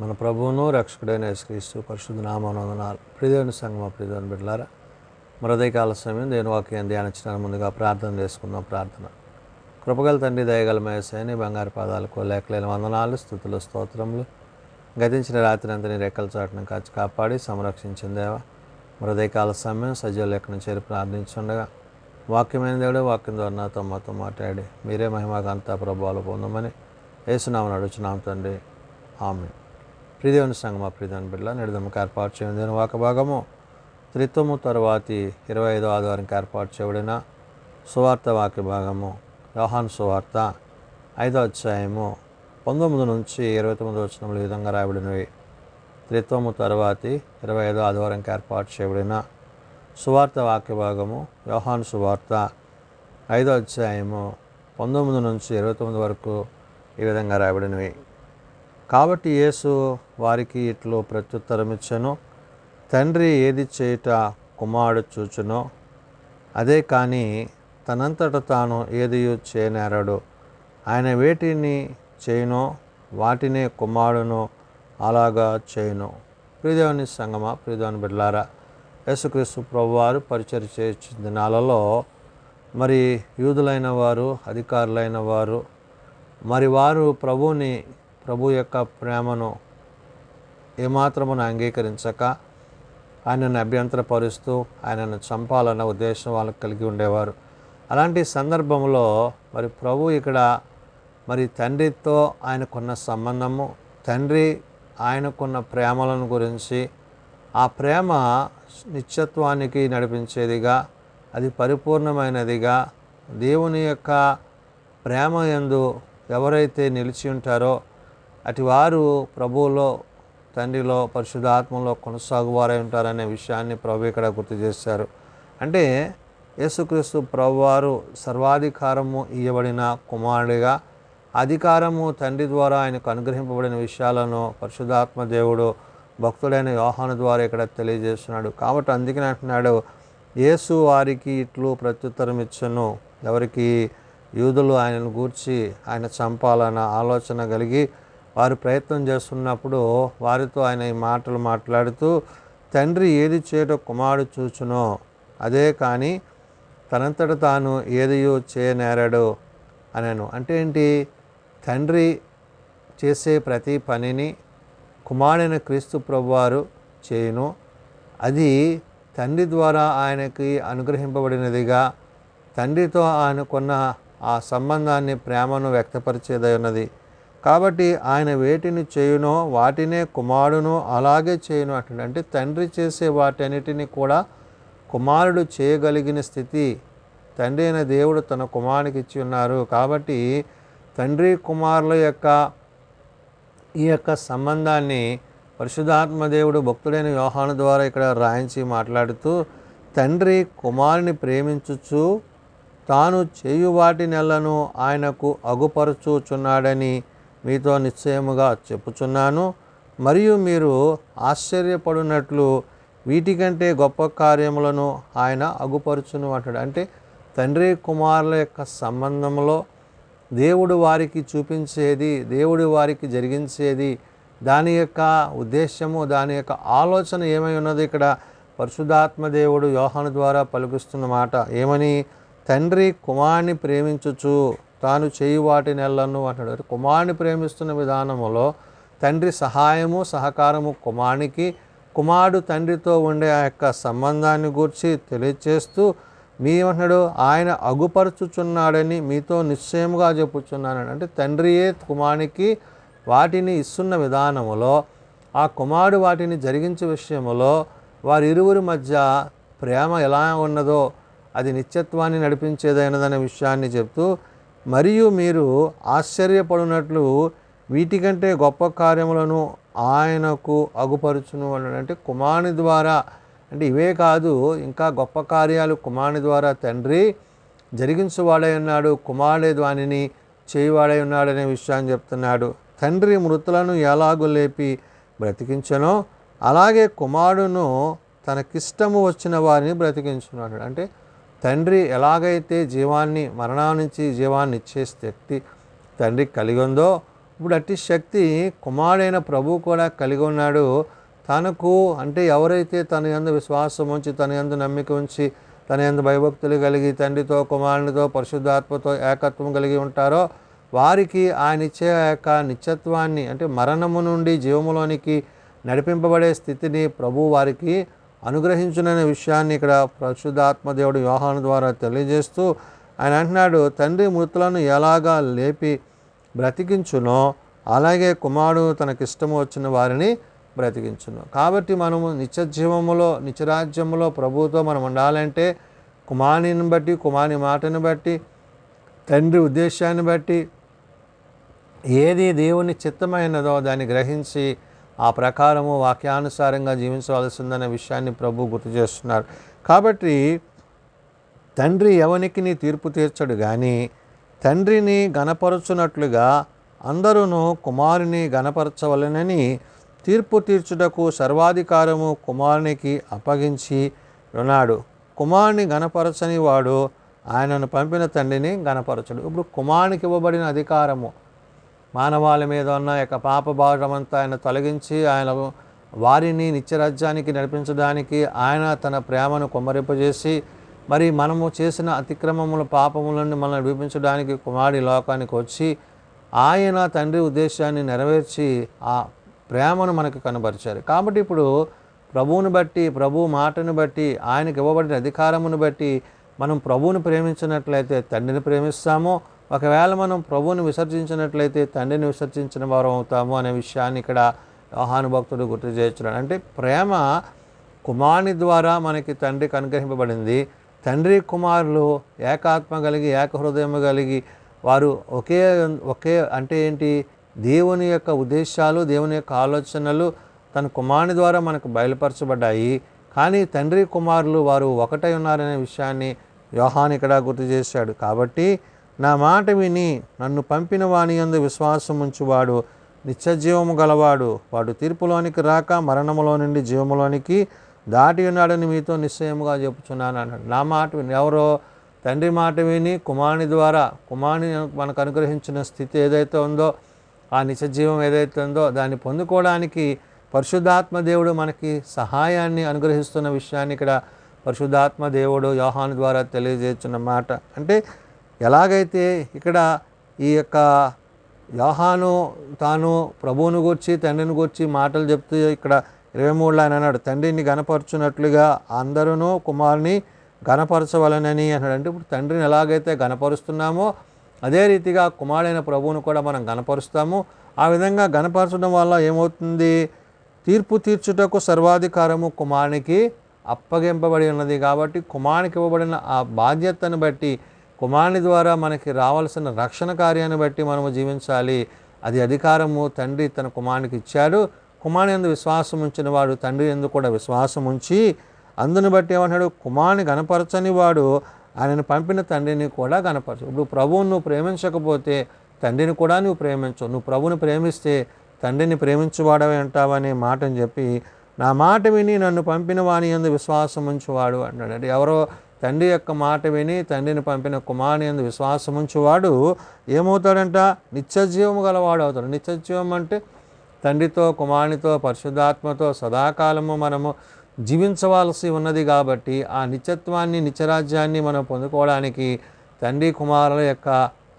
మన ప్రభువును రక్షకుడైన యేసుక్రీస్తు పరిశుద్ధ నామమున వందనాలు. ప్రియదేవుని సంగమా, ప్రియదేవుని బిడ్డలారా, మరొదయకాల సమయం దేవుని వాక్యాన్ని ధ్యానించడానికి ముందుగా ప్రార్థన చేసుకుందాం. ప్రార్థన. కృపగల తండ్రి, దయగల యేసయ్య, బంగారు పాదాలకు లేఖలేని వందనాలు, స్తుతులు, స్తోత్రములు. గతించిన రాత్రి అంతా నీ రెక్కల చాటును కాచి కాపాడి సంరక్షించిన దేవా, మరొదయకాల సమయం సజీవ లెక్కను చేరి ప్రార్థించుండగా వాక్యమైన దేవుడు వాక్యం ద్వారా నాతో మాతో మాట్లాడి మీరే మహిమగంతా ప్రభావాలు పొందమని యేసునామమున అడుగుచున్నాం తండ్రి. ఆమేన్. ప్రియదేవుని సంగమా, ప్రియదేవుని బిడ్డల నిడదమ్మకు ఏర్పాటు చేయడం వాక భాగము త్రిత్వము తరువాతి 25వ ఆదివారంకి ఏర్పాటు చేయబడిన సువార్త వాక్య భాగము యోహాను సువార్త 5వ అధ్యాయము 19 నుంచి 29 వచనములు ఈ విధంగా రాయబడినవి. త్రిత్వము తరువాతి 25వ ఆదివారంకి ఏర్పాటు చేయబడిన సువార్త వాక్య భాగము యోహాను సువార్త 5వ అధ్యాయము 19 నుంచి 29 వరకు ఈ విధంగా రాయబడినవి. కాబట్టి యేసు వారికి ఇట్లు ప్రత్యుత్తరమిచ్చెను, తండ్రి ఏది చేయుట కుమారుడు చూచునో అదే కానీ తనంతట తాను ఏదియు చేయనేరడు. ఆయన వేటిని చేయునో వాటినే కుమారుడును అలాగా చేయును. ప్రియదేవుని సంగమా, ప్రియదేవుని బిడ్డలారా, యేసుక్రీస్తు ప్రభువారు పరిచర్య చేసిన దినాలలో మరి యూదులైన వారు, అధికారులైన వారు మరి వారు ప్రభు యొక్క ప్రేమను ఏమాత్రమును అంగీకరించక ఆయనను అభ్యంతరపరుస్తూ ఆయనను చంపాలన్న ఉద్దేశం వాళ్ళకు కలిగి ఉండేవారు. అలాంటి సందర్భంలో మరి ప్రభు ఇక్కడ మరి తండ్రితో ఆయనకున్న సంబంధము, తండ్రి ఆయనకున్న ప్రేమలను గురించి, ఆ ప్రేమ నిత్యత్వానికి నడిపించేదిగా, అది పరిపూర్ణమైనదిగా, దేవుని యొక్క ప్రేమ యందు ఎవరైతే నిలిచి ఉంటారో అటు వారు ప్రభువులో, తండ్రిలో, పరిశుద్ధాత్మలో కొనసాగువారై ఉంటారనే విషయాన్ని ప్రభు ఇక్కడ గుర్తు చేశారు. అంటే యేసుక్రీస్తు ప్రభువారు సర్వాధికారము ఇవ్వబడిన కుమారుడిగా, అధికారము తండ్రి ద్వారా ఆయనకు అనుగ్రహింపబడిన విషయాలను పరిశుద్ధాత్మ దేవుడు భక్తుడైన యోహాను ద్వారా ఇక్కడ తెలియజేస్తున్నాడు. కాబట్టి అందుకని అంటున్నాడు, యేసు వారికి ఇట్లు ప్రత్యుత్తరం ఇచ్చెను. ఎవరికి? యూదులు ఆయనను గూర్చి ఆయన చంపాలన్న ఆలోచన కలిగి వారు ప్రయత్నం చేస్తున్నప్పుడు వారితో ఆయన ఈ మాటలు మాట్లాడుతూ, తండ్రి ఏది చేయటో కుమారుడు చూచునో అదే కానీ తనంతట తాను ఏదియో చేయనేరడు అనను. అంటే ఏంటి? తండ్రి చేసే ప్రతి పనిని కుమారుడైన క్రీస్తు ప్రభువారు చేయును. అది తండ్రి ద్వారా ఆయనకి అనుగ్రహింపబడినదిగా, తండ్రితో ఆయనకున్న ఆ సంబంధాన్ని, ప్రేమను వ్యక్తపరిచేదై ఉన్నది. కాబట్టి ఆయన వేటిని చేయునో వాటినే కుమారుడును అలాగే చేయును అంటాడు. అంటే తండ్రి చేసే వాటన్నిటిని కూడా కుమారుడు చేయగలిగిన స్థితి తండ్రి అయిన దేవుడు తన కుమారునికి ఇచ్చి ఉన్నారు. కాబట్టి తండ్రి కుమారుల యొక్క ఈ యొక్క సంబంధాన్ని పరిశుద్ధాత్మ దేవుడు భక్తుడైన యోహాను ద్వారా ఇక్కడ రాయించి మాట్లాడుతూ, తండ్రి కుమారుని ప్రేమించుచు తాను చేయు వాటినెల్లను ఆయనకు అగుపరచుచున్నాడని మీతో నిశ్చయముగా చెప్పుచున్నాను. మరియు మీరు ఆశ్చర్యపడినట్లు వీటికంటే గొప్ప కార్యములను ఆయన అగుపరచును అంటాడు. అంటే తండ్రి కుమారుల యొక్క సంబంధంలో దేవుడు వారికి చూపించేది, దేవుడు వారికి జరిగించేది, దాని యొక్క ఉద్దేశము, దాని యొక్క ఆలోచన ఏమై ఉన్నది ఇక్కడ పరిశుద్ధాత్మ దేవుడు యోహాను ద్వారా పలుకుస్తున్న మాట ఏమని? తండ్రి కుమారుని ప్రేమించుచు తాను చేయి వాటినెల్లను అంటాడు. కుమారుని ప్రేమిస్తున్న విధానములో తండ్రి సహాయము, సహకారము కుమారునికి, కుమారుడు తండ్రితో ఉండే ఆ యొక్క సంబంధాన్ని గూర్చి తెలియచేస్తూ మీమంటున్నాడు, ఆయన అగుపరచుచున్నాడని మీతో నిశ్చయముగా చెప్పుచున్నాను. అంటే తండ్రియే కుమారునికి వాటిని ఇస్తున్న విధానములో, ఆ కుమారుడు వాటిని జరిగించే విషయములో వారిరువురి మధ్య ప్రేమ ఎలా ఉన్నదో అది నిత్యత్వాన్ని నడిపించేదైనదనే విషయాన్ని చెప్తూ, మరియు మీరు ఆశ్చర్యపడినట్లు వీటికంటే గొప్ప కార్యములను ఆయనకు అగుపరుచును అన్నాడు. అంటే కుమారుని ద్వారా, అంటే ఇవే కాదు ఇంకా గొప్ప కార్యాలు కుమారుని ద్వారా తండ్రి జరిగించువాడై ఉన్నాడు, కుమారుడే దానిని చేయువాడై ఉన్నాడనే విషయాన్ని చెప్తున్నాడు. తండ్రి మృతులను ఎలాగూ లేపి బ్రతికించనో అలాగే కుమారుడును తనకిష్టము వచ్చిన వారిని బ్రతికించున్నాడు. అంటే తండ్రి ఎలాగైతే జీవాన్ని, మరణం నుంచి జీవాన్ని ఇచ్చే శక్తి తండ్రికి కలిగి ఉందో, ఇప్పుడు అట్టి శక్తి కుమారుడైన ప్రభువు కూడా కలిగి ఉన్నాడు. తనకు అంటే ఎవరైతే తన యందు విశ్వాసం ఉంచి, తన యందు నమ్మిక ఉంచి, తన యందు భయభక్తులు కలిగి తండ్రితో కుమారునితో పరిశుద్ధాత్మతో ఏకత్వం కలిగి ఉంటారో వారికి ఆయన ఇచ్చే యొక్క నిత్యత్వాన్ని అంటే మరణము నుండి జీవములోనికి నడిపింపబడే స్థితిని ప్రభు వారికి అనుగ్రహించుననే విషయాన్ని ఇక్కడ పరిశుద్ధాత్మ దేవుడు యోహాను ద్వారా తెలియజేస్తూ ఆయన అంటున్నాడు, తండ్రి మృతులను ఎలాగా లేపి బ్రతికించునో అలాగే కుమారుడు తనకిష్టము వచ్చిన వారిని బ్రతికించును. కాబట్టి మనము నిత్యజీవములో నిత్యరాజ్యములో ప్రభువుతో మనం ఉండాలంటే కుమారుని బట్టి, కుమారుని మాటను బట్టి, తండ్రి ఉద్దేశాన్ని బట్టి ఏది దేవుని చిత్తమైనదో దాన్ని గ్రహించి ఆ ప్రకారము వాక్యానుసారంగా జీవించవలసిందనే విషయాన్ని ప్రభు గుర్తు చేస్తున్నారు. కాబట్టి తండ్రి ఎవనికి తీర్పు తీర్చడు కానీ తండ్రిని గణపరచునట్లుగా అందరూ కుమారుని గణపరచవలనని తీర్పు తీర్చుటకు సర్వాధికారము కుమారునికి అప్పగించి ఉన్నాడు. కుమారుని గణపరచని వాడు ఆయనను పంపిన తండ్రిని గణపరచడు. ఇప్పుడు కుమారునికి ఇవ్వబడిన అధికారము మానవాళి మీద ఉన్న యొక్క పాప భారమంతా ఆయన తొలగించి ఆయన వారిని నిత్యరాజ్యానికి నడిపించడానికి ఆయన తన ప్రేమను కుమ్మరింపజేసి మరి మనము చేసిన అతిక్రమముల పాపములను మనల్ని విడిపించడానికి కుమారుడి లోకానికి వచ్చి ఆయన తండ్రి ఉద్దేశాన్ని నెరవేర్చి ఆ ప్రేమను మనకు కనబరిచారు. కాబట్టి ఇప్పుడు ప్రభువుని బట్టి, ప్రభు మాటను బట్టి, ఆయనకు ఇవ్వబడిన అధికారమును బట్టి మనం ప్రభువుని ప్రేమించినట్లయితే తండ్రిని ప్రేమిస్తాము. ఒకవేళ మనం ప్రభువుని విసర్జించినట్లయితే తండ్రిని విసర్జించిన వారం అవుతాము అనే విషయాన్ని ఇక్కడ యోహాను భక్తుడు గుర్తు చేస్తున్నాడు. అంటే ప్రేమ కుమారుని ద్వారా మనకి తండ్రికి అనుగ్రహింపబడింది. తండ్రి కుమారులు ఏకాత్మ కలిగి ఏకహృదయం కలిగి వారు ఒకే అంటే ఏంటి, దేవుని యొక్క ఉద్దేశాలు, దేవుని యొక్క ఆలోచనలు తన కుమారుని ద్వారా మనకు బయలుపరచబడ్డాయి. కానీ తండ్రి కుమారులు వారు ఒకటై ఉన్నారనే విషయాన్ని యోహాను ఇక్కడ గుర్తు చేశాడు. కాబట్టి నా మాట విని నన్ను పంపిన వాని యందు విశ్వాసం ఉంచువాడు నిత్యజీవము గలవాడు, వాడు తీర్పులోనికి రాక మరణములో నుండి జీవములోనికి దాటి ఉన్నాడని మీతో నిశ్చయముగా చెప్పుచున్నాను అన్నాడు. నా మాట విని, ఎవరో తండ్రి మాట విని కుమారుని ద్వారా కుమారుని మనకు అనుగ్రహించిన స్థితి ఏదైతే ఉందో, ఆ నిత్యజీవం ఏదైతే ఉందో దాన్ని పొందుకోవడానికి పరిశుద్ధాత్మ దేవుడు మనకి సహాయాన్ని అనుగ్రహిస్తున్న విషయాన్ని ఇక్కడ పరిశుద్ధాత్మ దేవుడు యోహాను ద్వారా తెలియజేస్తున్న మాట. అంటే ఎలాగైతే ఇక్కడ ఈ యొక్క యోహాను తాను ప్రభువును గూర్చి తండ్రిని గూర్చి మాటలు చెప్తూ ఇక్కడ 23లో ఆయన అన్నాడు, తండ్రిని గణపరచునట్లుగా అందరూ కుమారుని గణపరచవలనని అన్నాడు. అంటే ఇప్పుడు తండ్రిని ఎలాగైతే గణపరుస్తున్నామో అదే రీతిగా కుమారుడైన ప్రభువును కూడా మనం గణపరుస్తాము. ఆ విధంగా గణపరచడం వల్ల ఏమవుతుంది, తీర్పు తీర్చుటకు సర్వాధికారము కుమారునికి అప్పగింపబడి ఉన్నది. కాబట్టి కుమారునికి ఇవ్వబడిన ఆ బాధ్యతను బట్టి, కుమారుని ద్వారా మనకి రావాల్సిన రక్షణ కార్యాన్ని బట్టి మనము జీవించాలి. అది అధికారము తండ్రి తన కుమారునికి ఇచ్చాడు. కుమారుని యందు విశ్వాసం ఉంచిన వాడు తండ్రి యందు కూడా విశ్వాసం ఉంచి అందుని బట్టి ఏమన్నాడు, కుమారుని గణపరచని వాడు ఆయనను పంపిన తండ్రిని కూడా గణపరచు. ఇప్పుడు ప్రభువును నువ్వు ప్రేమించకపోతే తండ్రిని కూడా నువ్వు ప్రేమించవు. నువ్వు ప్రభువుని ప్రేమిస్తే తండ్రిని ప్రేమించువాడవే అంటావనే మాటని చెప్పి, నా మాట విని నన్ను పంపిన వాని యందు విశ్వాసం ఉంచువాడు అన్నాడు. అంటే ఎవరో తండ్రి యొక్క మాట విని తండ్రిని పంపిన కుమారుని యందు విశ్వాసం ఉంచువాడు ఏమవుతాడంట, నిత్యజీవము గలవాడు అవుతాడు. నిత్యజీవం అంటే తండ్రితో కుమారునితో పరిశుద్ధాత్మతో సదాకాలము మనము జీవించవలసి ఉన్నది. కాబట్టి ఆ నిత్యత్వాన్ని నిత్యరాజ్యాన్ని మనం పొందుకోవడానికి తండ్రి కుమారుల యొక్క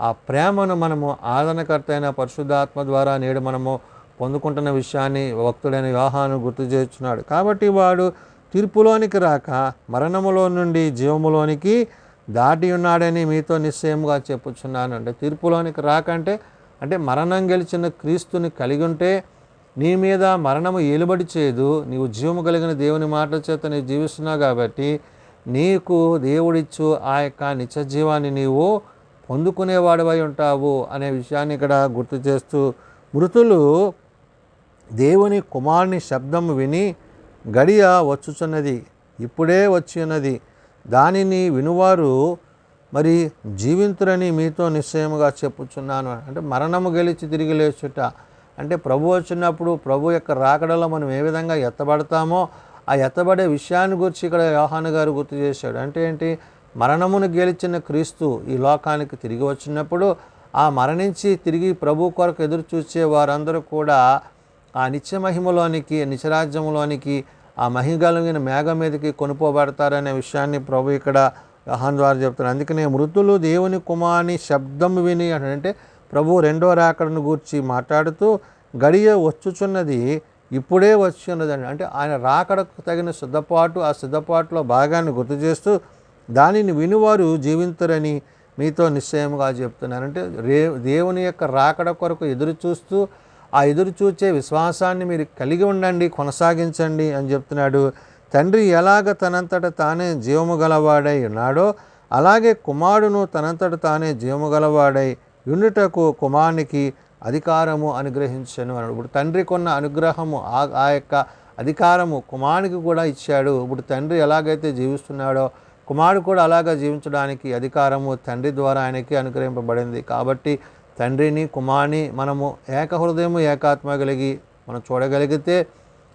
ఆ ప్రేమను మనము ఆదరణకర్త అయిన పరిశుద్ధాత్మ ద్వారా నేడు మనము పొందుకుంటున్న విషయాన్ని భక్తుడైన యోహాను గుర్తు చేస్తున్నాడు. కాబట్టి వాడు తీర్పులోనికి రాక మరణములో నుండి జీవములోనికి దాటి ఉన్నాడని మీతో నిశ్చయముగా చెప్పుచున్నాను. అంటే తీర్పులోనికి రాకంటే అంటే మరణం గెలిచిన క్రీస్తుని కలిగి ఉంటే నీ మీద మరణము ఏలుబడి చేయదు. నీవు జీవము కలిగిన దేవుని మాటల చేత నీవు జీవిస్తున్నావు కాబట్టి నీకు దేవుడిచ్చు ఆ యొక్క నిత్యజీవాన్ని నీవు పొందుకునేవాడివై ఉంటావు అనే విషయాన్ని ఇక్కడ గుర్తు చేస్తూ, మృతులు దేవుని కుమారుని శబ్దం విని గడియ వచ్చుచున్నది, ఇప్పుడే వచ్చి ఉన్నది, దానిని వినువారు మరి జీవింతురని మీతో నిశ్చయముగా చెప్పుచున్నాను. అంటే మరణము గెలిచి తిరిగి లేచుట అంటే ప్రభు వచ్చినప్పుడు ప్రభు యొక్క రాకడలో మనం ఏ విధంగా ఎత్తబడతామో ఆ ఎత్తబడే విషయాన్ని గురించి ఇక్కడ యోహాను గారు గుర్తు చేశాడు. అంటే ఏంటి, మరణమును గెలిచిన క్రీస్తు ఈ లోకానికి తిరిగి వచ్చినప్పుడు ఆ మరణించి తిరిగి ప్రభు కొరకు ఎదురు చూసే వారందరూ కూడా ఆ నిత్య మహిమలోనికి, నిత్యరాజ్యంలోనికి, ఆ మహిమ కలిగిన మేఘం మీదకి కొనుపోబడతారనే విషయాన్ని ప్రభు ఇక్కడ యోహాను ద్వారా చెప్తున్నారు. అందుకనే మృతులు దేవుని కుమారుని శబ్దం విని అంటే ప్రభు రెండో రాకడను గూర్చి మాట్లాడుతూ గడియ వచ్చుచున్నది, ఇప్పుడే వచ్చి ఉన్నదండి. అంటే ఆయన రాకడకు తగిన సిద్ధపాటు, ఆ సిద్ధపాటులో భాగాన్ని గుర్తు చేస్తూ దానిని వినువారు జీవింతురని మీతో నిశ్చయముగా చెప్తున్నారు. అంటే దేవుని యొక్క రాకడ కొరకు ఎదురు చూస్తూ ఆ ఎదురు చూచే విశ్వాసాన్ని మీరు కలిగి ఉండండి, కొనసాగించండి అని చెప్తున్నాడు. తండ్రి ఎలాగ తనంతట తానే జీవము గలవాడై ఉన్నాడో అలాగే కుమారుడును తనంతట తానే జీవము గలవాడై యుండుటకు కుమారునికి అధికారము అనుగ్రహించను అన్నాడు. ఇప్పుడు తండ్రికి ఉన్న అనుగ్రహము, ఆ యొక్క అధికారము కుమారునికి కూడా ఇచ్చాడు. ఇప్పుడు తండ్రి ఎలాగైతే జీవిస్తున్నాడో కుమారుడు కూడా అలాగా జీవించడానికి అధికారము తండ్రి ద్వారా ఆయనకి అనుగ్రహింపబడింది. కాబట్టి తండ్రిని కుమారుని మనము ఏక హృదయము ఏకాత్మ కలిగి మనం చూడగలిగితే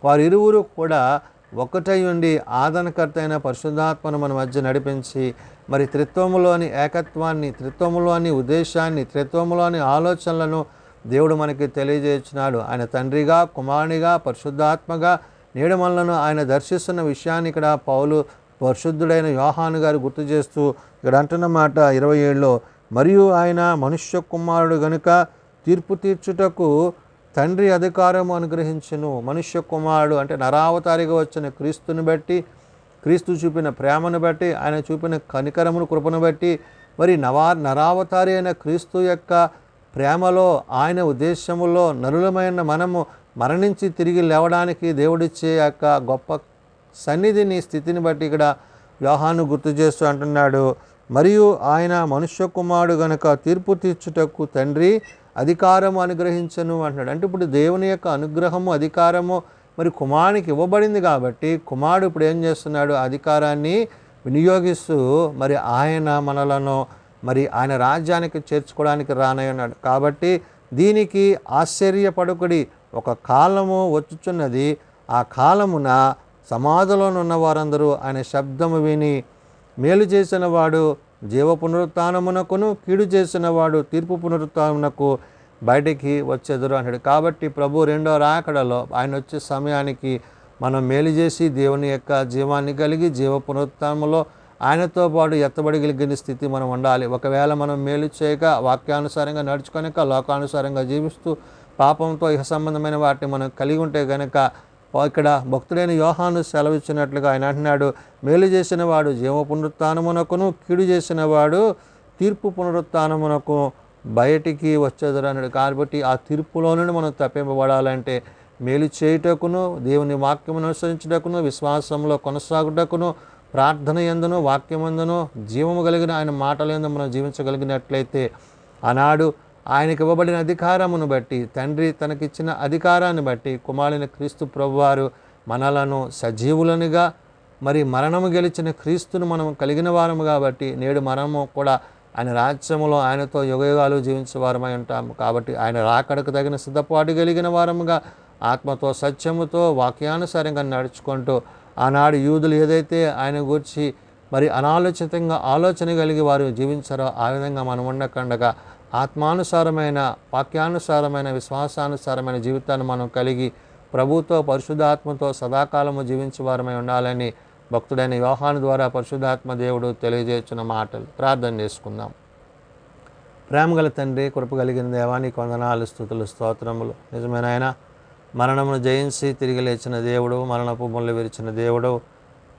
వారు ఇరువురు కూడా ఒక్కటై ఉండి ఆదరణకర్త అయిన పరిశుద్ధాత్మను మన మధ్య నడిపించి మరి త్రిత్వములోని ఏకత్వాన్ని, త్రిత్వములోని ఉద్దేశాన్ని, త్రిత్వములోని ఆలోచనలను దేవుడు మనకి తెలియజేస్తున్నాడు. ఆయన తండ్రిగా, కుమారునిగా, పరిశుద్ధాత్మగా నేడు మనలను ఆయన దర్శిస్తున్న విషయాన్ని ఇక్కడ పౌలు పరిశుద్ధుడైన యోహాను గారు గుర్తు చేస్తూ ఇక్కడ అంటున్న మాట 27లో, మరియు ఆయన మనుష్య కుమారుడు గనుక తీర్పు తీర్చుటకు తండ్రి అధికారము అనుగ్రహించును. మనుష్య కుమారుడు అంటే నరావతారిగా వచ్చిన క్రీస్తుని బట్టి, క్రీస్తు చూపిన ప్రేమను బట్టి, ఆయన చూపిన కనికరమును, కృపను బట్టి, మరి నరావతారి అయిన క్రీస్తు యొక్క ప్రేమలో, ఆయన ఉద్దేశములో నరులమైన మనము మరణించి తిరిగి లేవడానికి దేవుడిచ్చే యొక్క గొప్ప సన్నిధిని, స్థితిని బట్టి ఇక్కడ యోహాను గుర్తు చేస్తూ అంటున్నాడు, మరియు ఆయన మనుష్య కుమారుడు గనుక తీర్పు తీర్చుటకు తండ్రి అధికారము అనుగ్రహించను అంటున్నాడు. అంటే ఇప్పుడు దేవుని యొక్క అనుగ్రహము, అధికారము మరి కుమారునికి ఇవ్వబడింది కాబట్టి కుమారుడు ఇప్పుడు ఏం చేస్తున్నాడు, అధికారాన్ని వినియోగిస్తూ మరి ఆయన మనలను మరి ఆయన రాజ్యానికి చేర్చుకోవడానికి రానయ్యున్నాడు. కాబట్టి దీనికి ఆశ్చర్యపడుకుడి, ఒక కాలము వచ్చుచున్నది, ఆ కాలమున సమాధిలోనున్న వారందరూ ఆయన శబ్దము విని మేలు చేసిన వాడు జీవ పునరుత్థానమునకును, కీడు చేసిన వాడు తీర్పు పునరుత్థానమునకు బయటికి వచ్చేదురు అన్నాడు. కాబట్టి ప్రభు రెండో రాకడలో ఆయన వచ్చే సమయానికి మనం మేలు చేసి దేవుని యొక్క జీవాన్ని కలిగి జీవ పునరుత్థానములో ఆయనతో పాటు ఎత్తబడగలిగిన స్థితి మనం ఉండాలి. ఒకవేళ మనం మేలు చేయక, వాక్యానుసారంగా నడుచుకొనక, లోకానుసారంగా జీవిస్తూ పాపంతో ఇహ సంబంధమైన వాటిని మనం కలిగి ఉంటే కనుక ఇక్కడ భక్తుడైన యోహాను సెలవిచ్చినట్లుగా ఆయన అంటున్నాడు, మేలు చేసిన వాడు జీవ పునరుత్థానమునకును, కీడు చేసిన వాడు తీర్పు పునరుత్థానమునకు బయటికి వచ్చేదరు అన్నాడు. కాబట్టి ఆ తీర్పులో నుండి మనం తప్పింపబడాలంటే మేలు చేయుటకును, దేవుని వాక్యమును అనుసరించుటకును, విశ్వాసంలో కొనసాగుటకును, ప్రార్థన యందును, వాక్యమందును, జీవము కలిగిన ఆయన మాటల యందు మనం జీవించగలిగినట్లయితే ఆనాడు ఆయనకి ఇవ్వబడిన అధికారమును బట్టి, తండ్రి తనకిచ్చిన అధికారాన్ని బట్టి కుమారుని క్రీస్తు ప్రభువారు మనలను సజీవులనుగా మరి మరణము గెలిచిన క్రీస్తును మనం కలిగిన వారము కాబట్టి నేడు మనము కూడా ఆయన రాజ్యములో ఆయనతో యుగయుగాలు జీవించే వారమై ఉంటాము. కాబట్టి ఆయన రాకడకు తగిన సిద్ధపాటు కలిగిన వారముగా ఆత్మతో, సత్యముతో, వాక్యానుసారంగా నడుచుకుంటూ ఆనాడు యూదులు ఏదైతే ఆయన గూర్చి మరి అనాలోచితంగా ఆలోచన కలిగి వారు జీవించారో ఆ విధంగా మనం ఉండకుండగా ఆత్మానుసారమైన, వాక్యానుసారమైన, విశ్వాసానుసారమైన జీవితాన్ని మనం కలిగి ప్రభుతో, పరిశుద్ధాత్మతో సదాకాలము జీవించే వారమై ఉండాలని భక్తుడైన యోహాను ద్వారా పరిశుద్ధాత్మ దేవుడు తెలియజేస్తున్న మాటలు. ప్రార్థన చేసుకుందాం. ప్రేమగల తండ్రి, కృప కలిగిన దేవా, నీకు వందనాలు, స్తుతులు, స్తోత్రములు. నిజమైన ఆయన మరణమును జయించి తిరిగి లేచిన దేవుడు, మరణపు ముళ్ళు విరిచిన దేవుడు,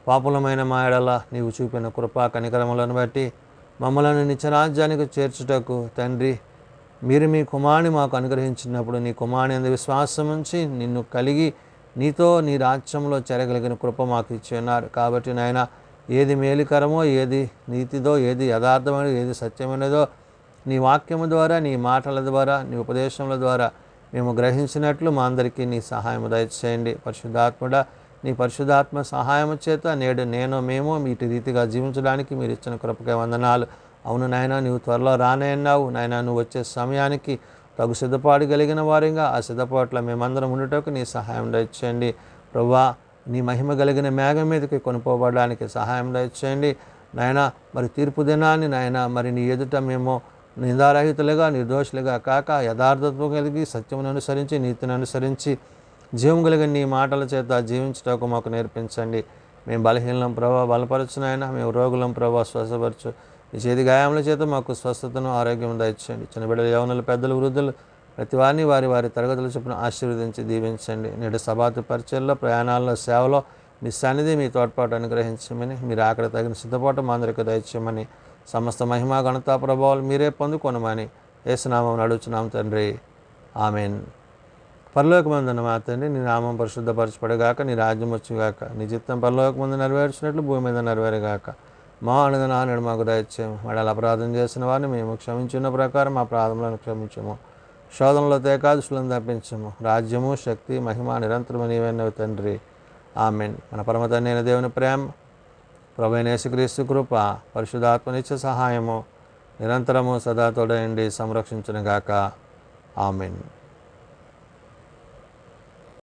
పాపులమైన మా ఎడల నీవు చూపిన కృపా కనికరములను బట్టి మమ్మలను నిత్యరాజ్యానికి చేర్చుటకు తండ్రి మీరు మీ కుమారుని మాకు అనుగ్రహించినప్పుడు నీ కుమారుని యందు విశ్వాసం ఉంచి నిన్ను కలిగి నీతో నీ రాజ్యంలో చేరగలిగిన కృప మాకు ఇచ్చి ఉన్నారు. కాబట్టి నాయన ఏది మేలుకరమో, ఏది నీతిదో, ఏది యథార్థమైనదో, ఏది సత్యమైనదో నీ వాక్యము ద్వారా, నీ మాటల ద్వారా, నీ ఉపదేశముల ద్వారా మేము గ్రహించినట్లు మా అందరికీ నీ సహాయం దయచేయండి. పరిశుద్ధాత్ముడా, నీ పరిశుద్ధాత్మ సహాయం చేత నేడు మేము వీటి రీతిగా జీవించడానికి మీరు ఇచ్చిన కృపకే వందనాలు. అవును నాయన, నీవు త్వరలో రానయ్యన్నావు నాయన. నువ్వు వచ్చే సమయానికి తగు సిద్ధపాటు కలిగిన వారిగా ఆ సిద్ధపాటులో మేమందరం ఉండటకు నీ సహాయం దయచేయండి. ప్రభువా, నీ మహిమ కలిగిన మేఘం మీదకి కొనుక్కోబడడానికి సహాయం దయచేయండి నాయన. మరి తీర్పు దినాన్ని నాయన మరి నీ ఎదుట మేము నిందారహితులుగా నిర్దోషులుగా కాక యథార్థత్వం కలిగి సత్యమును అనుసరించి నీతిని అనుసరించి జీవం కలిగిన నీ మాటల చేత జీవించటకు మాకు నేర్పించండి. మేము బలహీనం ప్రభావ బలపరచునైనా, మేము రోగులం ప్రభావ స్వస్థపరచు. నీ చేతి గాయముల చేత మాకు స్వస్థతను ఆరోగ్యం దయచేయండి. చిన్న బిడ్డలు, యవనులు, పెద్దలు, వృద్ధులు ప్రతి వారిని వారి వారి తరగతుల చొప్పున ఆశీర్వదించి దీవించండి. నేడు సభాతి పరిచయల్లో, ప్రయాణాల్లో, సేవలో మీ సన్నిధి, మీ తోడ్పాటు అనుగ్రహించమని, మీరు అక్కడ తగిన సిద్ధపాటు మా అందరికీ దయచేయమని, సమస్త మహిమ ఘనతా ప్రభావాలు మీరే పొందుకొనమని యేసునామమున అడుగుచున్నాం తండ్రి. ఆమెన్. పరలోకమందున్న మా తండ్రి, నీ నామం పరిశుద్ధపరచబడగాక, నీ రాజ్యం వచ్చుగాక, నీ చిత్తం పరలోకమందు నెరవేర్చినట్లు భూమి మీద నెరవేరుగాక. మా అనుదినాన్ని మాకు దయచేయము. మళ్ళీ అపరాధం చేసిన వారిని మేము క్షమించున్న ప్రకారం మా అపరాధములను క్షమించము. శోధనలో ఏకాదశులను తప్పించము. రాజ్యము, శక్తి, మహిమ నిరంతరము నీవైనవి తండ్రి. ఆమెన్. మన పరమ తండ్రి అయిన దేవుని ప్రేమ, ప్రభువైన యేసుక్రీస్తు కృప, పరిశుద్ధాత్మ నిత్య సహాయము నిరంతరము సదా తోడయండి సంరక్షించునుగాక. ఆమెన్.